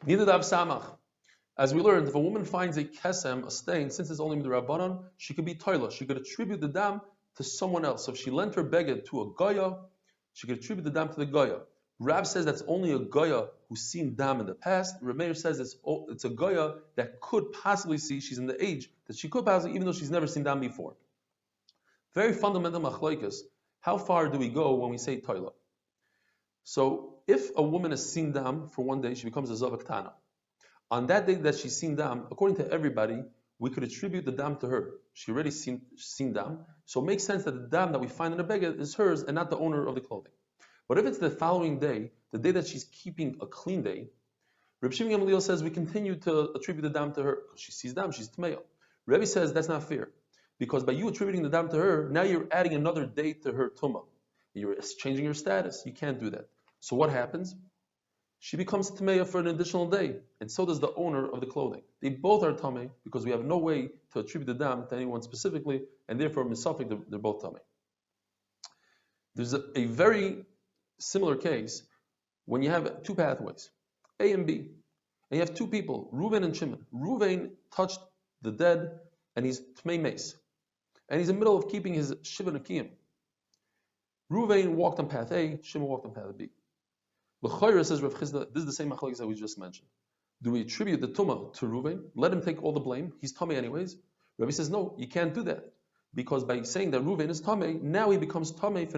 Niddah Daf Samach. As we learned, if a woman finds a kesem, a stain, since it's only midrabanan, she could be toila. She could attribute the dam to someone else. So if she lent her beged to a goya, she could attribute the dam to the goya. Rab says that's only a goya who's seen dam in the past. Reb Meir says it's a goya that could possibly see, she's in the age that she could possibly, even though she's never seen dam before. Very fundamental machlokes. How far do we go when we say toila? So if a woman has seen dam for one day, she becomes a zavak tana. On that day that she's seen dam, according to everybody, we could attribute the dam to her. She already seen dam, so it makes sense that the dam that we find in the beged is hers and not the owner of the clothing. But if it's the following day, the day that she's keeping a clean day, Reb Shimon Gamliel says we continue to attribute the dam to her because she sees dam, she's tmeya. Rebbe says that's not fair, because by you attributing the dam to her, now you're adding another day to her tumah. You're changing her status. You can't do that. So what happens? She becomes tmeya for an additional day, and so does the owner of the clothing. They both are tamei because we have no way to attribute the dam to anyone specifically, and therefore misafik they're both tamei. There's a very similar case when you have two pathways, A and B, and you have two people, Reuven and Shimon. Reuven touched the dead, and he's tmei meis, and he's in the middle of keeping his shiva nekiyim. Reuven walked on path A, Shimon walked on path B. L'chayra says Rav Chizda, this is the same machlokes that we just mentioned. Do we attribute the tumah to Reuven? Let him take all the blame. He's tamei anyways. Rabbi says no, you can't do that, because by saying that Reuven is tamei, now he becomes tamei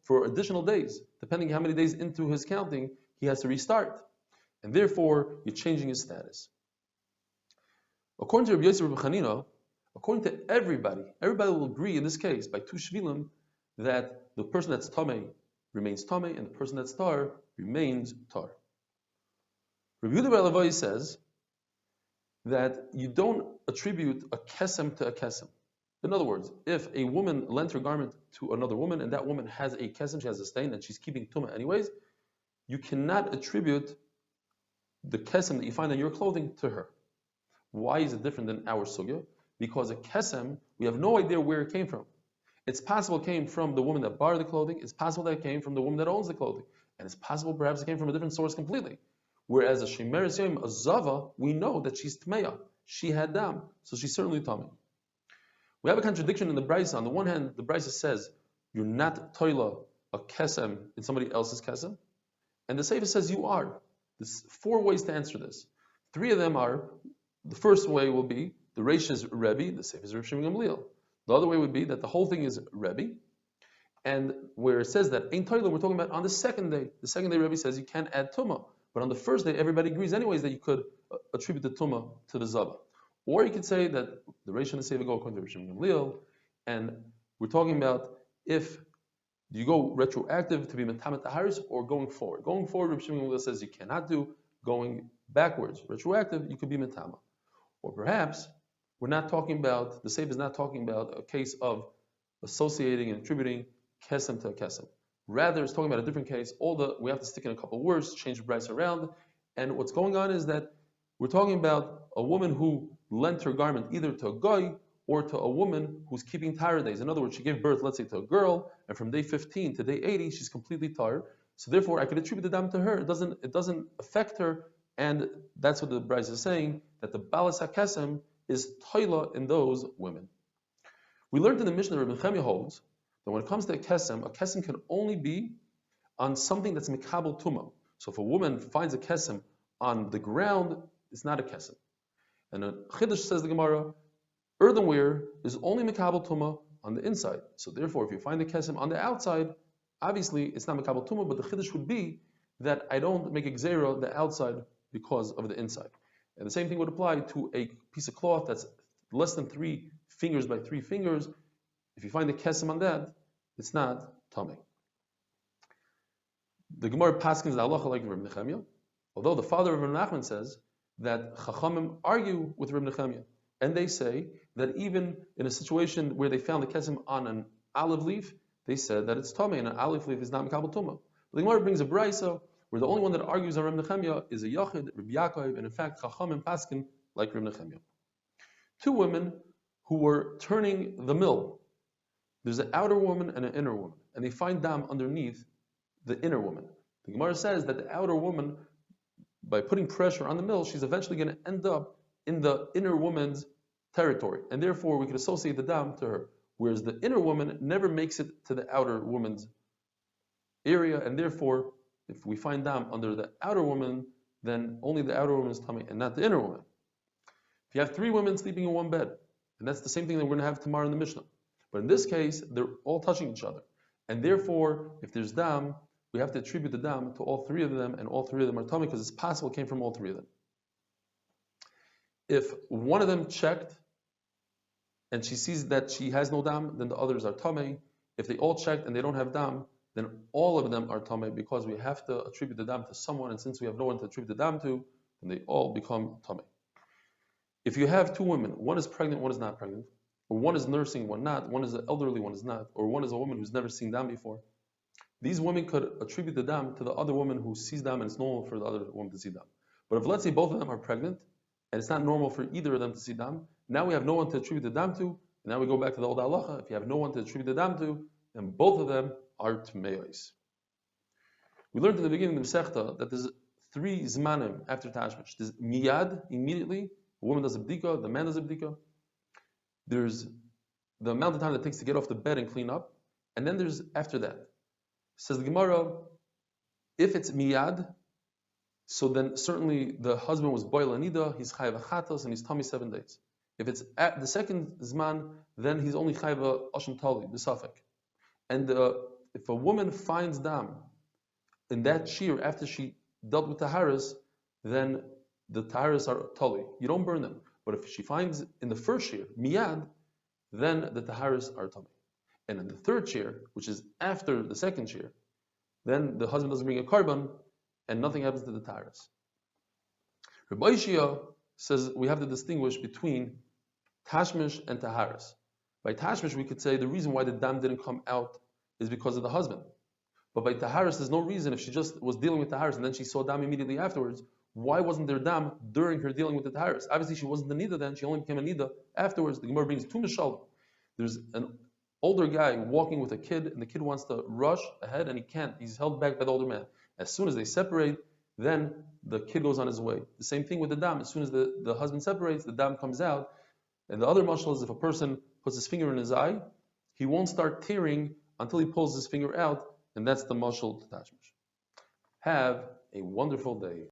for additional days. Depending how many days into his counting, he has to restart, and therefore you're changing his status. According to Rabbi Yosef Rabbi Chanina, according to everybody will agree in this case by two shvilim that the person that's tamei remains tamei, and the person that's tar remains tar. Rabbi Yehuda Bar Levi says that you don't attribute a kesem to a kesem. In other words, if a woman lent her garment to another woman and that woman has a kesem, she has a stain, and she's keeping tumah anyways, you cannot attribute the kesem that you find on your clothing to her. Why is it different than our sugya? Because a kesem, we have no idea where it came from. It's possible it came from the woman that borrowed the clothing. It's possible that it came from the woman that owns the clothing. And it's possible perhaps it came from a different source completely. Whereas a shemeres yom, a zava, we know that she's tmeya. She had dam, so she's certainly tamei. We have a contradiction in the Brisa. On the one hand, the Brisa says you're not toila a kesem in somebody else's kesem, and the Sefer says you are. There's 4 ways to answer this. 3 of them are, the first way will be the Reish is Rebbe, the Sefer is Rav Shimon Gamliel. The other way would be that the whole thing is Rebbe, and where it says that Ein Toila, we're talking about on the second day. The second day Rebbe says you can't add Tumah, but on the first day everybody agrees anyways that you could attribute the Tumah to the Zava. Or you could say that the Reish and the Sefer go according to Rav Shimon Gamliel, and we're talking about if you go retroactive to be Metamet Taharis or going forward. Going forward, Rav Shimon Gamliel says you cannot do. Going backwards, retroactive, you could be Metama. Or perhaps we're not talking about, the Sefer is not talking about a case of associating and attributing kesem to a kesem. Rather, it's talking about a different case. We have to stick in a couple of words, change the price around. And what's going on is that we're talking about a woman who lent her garment either to a guy or to a woman who's keeping tar days. In other words, she gave birth, let's say, to a girl, and from day 15 to day 80, she's completely tar. So therefore, I could attribute the dam to her. It doesn't affect her, and that's what the Brisa is saying, that the balas hakesem is toila in those women. We learned in the Mishnah that Reb Nechemia holds that when it comes to a kesem can only be on something that's mikabel tuma. So if a woman finds a kesem on the ground, it's not a kesem. And a Chiddush says the Gemara, earthenware is only mikabel tuma on the inside. So therefore, if you find the kesem on the outside, obviously it's not mikabel tuma, but the Chiddush would be that I don't make a gzeira the outside because of the inside. And the same thing would apply to a piece of cloth that's less than 3 fingers by 3 fingers. If you find the kesem on that, it's not tamei. The Gemara paskins the halacha like Reb Nechemia, although the father of Reb Nachman says that Chachamim argue with Reb Nechemia, and they say that even in a situation where they found the kesem on an olive leaf, they said that it's tamei, and an olive leaf is not mikabel tumah. The Gemara brings a brisa where the only one that argues on Reb Nechemia is a Yachid, Reb Yaakov, and in fact Chachamim paskin like Reb Nechemia. 2 women who were turning the mill. There's an outer woman and an inner woman, and they find dam underneath the inner woman. The Gemara says that the outer woman by putting pressure on the middle, she's eventually going to end up in the inner woman's territory, and therefore we could associate the dam to her. Whereas the inner woman never makes it to the outer woman's area, and therefore, if we find dam under the outer woman, then only the outer woman's tummy and not the inner woman. If you have 3 women sleeping in one bed, and that's the same thing that we're going to have tomorrow in the Mishnah. But in this case, they're all touching each other. And therefore, if there's dam, we have to attribute the dam to all 3 of them, and all 3 of them are tummy because it's possible it came from all 3 of them. If one of them checked and she sees that she has no dam, then the others are tummy. If they all checked and they don't have dam, then all of them are tummy because we have to attribute the dam to someone, and since we have no one to attribute the dam to, then they all become tummy. If you have 2 women, one is pregnant, one is not pregnant, or one is nursing, one not, one is an elderly, one is not, or one is a woman who's never seen dam before, these women could attribute the dam to the other woman who sees dam, and it's normal for the other woman to see dam. But if let's say both of them are pregnant, and it's not normal for either of them to see dam, now we have no one to attribute the dam to, and now we go back to the old halacha. If you have no one to attribute the dam to, then both of them are tmeos. We learned in the beginning of the Masechta that there's 3 zmanim after tashmish. There's miyad, immediately. The woman does a bdika, the man does a bdika. There's the amount of time that it takes to get off the bed and clean up. And then there's after that. Says the Gemara, if it's miyad, so then certainly the husband was boil and niddah, he's chayav chatos, and he's tummy 7 days. If it's at the second zman, then he's only chayav oshem tali, b'safek. And if a woman finds dam in that shear after she dealt with taharas, then the taharas are tali. You don't burn them. But if she finds in the first shear, miyad, then the taharas are tali. And in the third shear, which is after the second shear, then the husband doesn't bring a carbon, and nothing happens to the taharas. Rabbi Ishia says we have to distinguish between tashmish and taharas. By tashmish, we could say the reason why the dam didn't come out is because of the husband. But by taharas, there's no reason. If she just was dealing with taharas and then she saw dam immediately afterwards, why wasn't there dam during her dealing with the taharas? Obviously, she wasn't the niddah then. She only became a niddah afterwards. The Gemara brings 2 mishalim. There's an older guy walking with a kid, and the kid wants to rush ahead, and he can't. He's held back by the older man. As soon as they separate, then the kid goes on his way. The same thing with the dam. As soon as the husband separates, the dam comes out. And the other mashal is if a person puts his finger in his eye, he won't start tearing until he pulls his finger out, and that's the mashal to tashmish. Have a wonderful day.